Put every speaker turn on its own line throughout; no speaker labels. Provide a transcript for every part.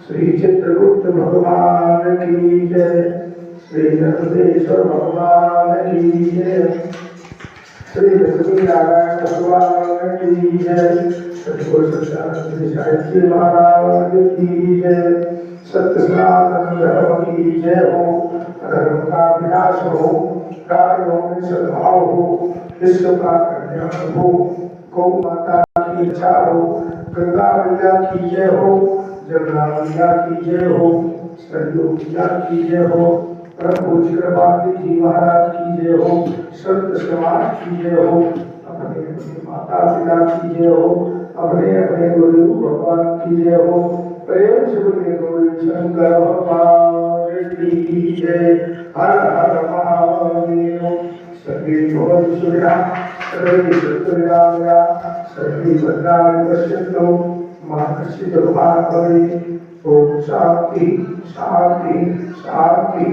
श्री चित्रगुप्त भगवान की जय। श्री नंदेश्वर भगवान की जय। श्री लक्ष्मी नारायण भगवान की जय। सतगुरु सत्यानंद साहिब महाराज की जय। सत्य सनातन धर्म की जय हो। धर्म का विनाश हो, प्राणियों में सद्भाव हो, विश्व का कल्याण हो, गौ माता की इच्छा हो, गंगा मैया की जय हो, जमुना मैया की जय हो, सरयू मैया की जय हो, प्रभु चक्रवाती जी महाराज की जय हो, संत समाज की जय हो, अपने अपने माता पिता की जय हो, अपने अपने गुरु भगवान की जय हो। प्रेम से बोलिए गौरी शंकर भगवान की जय। हर हर महादेव। सर्वे भवन्तु सर्वे सत्तुर्यामया सर्वे भद्राणि पश्यन्तु मा कश्चित् दुःखभाग्। ओम शांति शांति शांति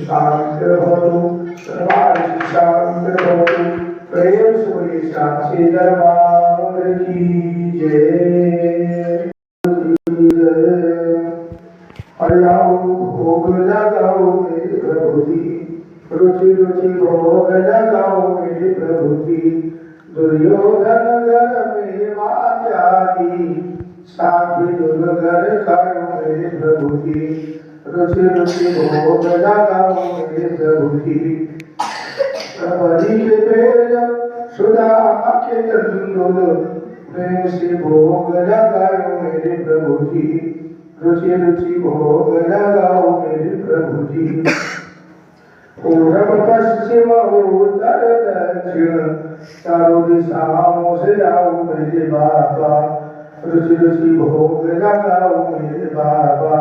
शांतिर्भवतु सर्वाणि शांतिर्भवतु। प्रेम से बोलिए साक्षी दरबार की जय। हरियाओ भोग लगाओ मेरे प्रभु जी, रुचि रुचि भोग लगाओ मेरे प्रभु जी। दुर्योधन घर में मायावी, साध्वी दुर्गर करो मेरे प्रभु जी। रुचि रुचि भोग लगाओ मेरे प्रभु जी। प्रभु के पेज सुधा के तंदुल, प्रेम से भोग लगाओ मेरे प्रभु जी। रुचि रुचि भोग लगाओ मेरे प्रभु जी। पूरब पश्चिम उत्तर दक्षिण चारों दिशाओं से आओ मेरे बाबा। रुचि रुचि भोग लगाओ मेरे बाबा।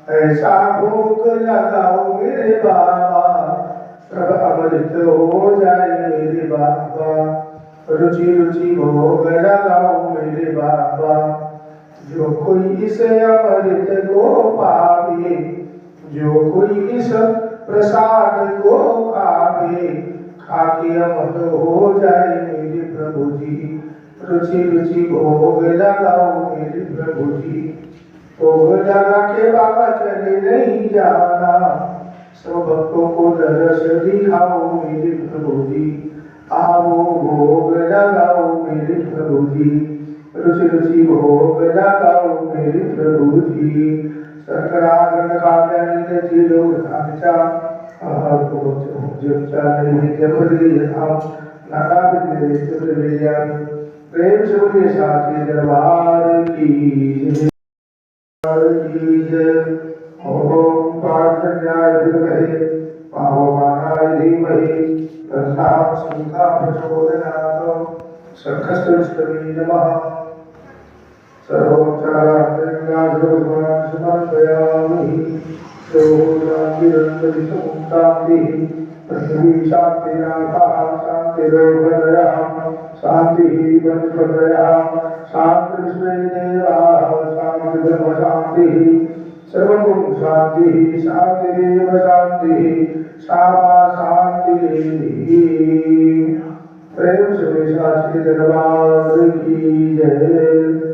ऐसा भोग लगाओ मेरे बाबा, सब अमृत हो जाए मेरे बाबा। रुचि रुचि भोग लगाओ मेरे बाबा। जो कोई इस अमृत को पावे, जो कोई इस प्रसाद को खावे, खाके अमर हो जाए मेरे प्रभु जी। रुचि रुचि भोग लगाओ मेरे प्रभु जी। भोग लगा के बाबा चले नहीं जाना, सब भक्तों को दर्श दिखाओ मेरे प्रभु जी। आओ भोग लगाओ मेरे प्रभु जी। रुचि रुचि भोग लगाओ मेरे प्रभु जी। सकरागन काव्यानि चिरो साचा आहारो जपचाले जपदि यथाम नाराविदे सुरलियान। प्रेम से बोलिए साचे दरबार की जय। ओम पार्थन्याय विद्महे पावमानाय धीमहि तन्नाम संघा प्रचोदयात्। शंखस्तुष्टवे नमः। सर्वोपचारार्थं समर्पयामि। पृथ्वी शान्तिनाथः शान्तिरोपदयाम् शान्तिः वनस्पतयः शान्तिर्विश्वे देवाः शान्तिर्ब्रह्मशान्तिः। सर्वं शान्तिः शान्तिरेव शान्तिः सा शान्तिरेव। प्रेम से साक्षी दरबार की जय।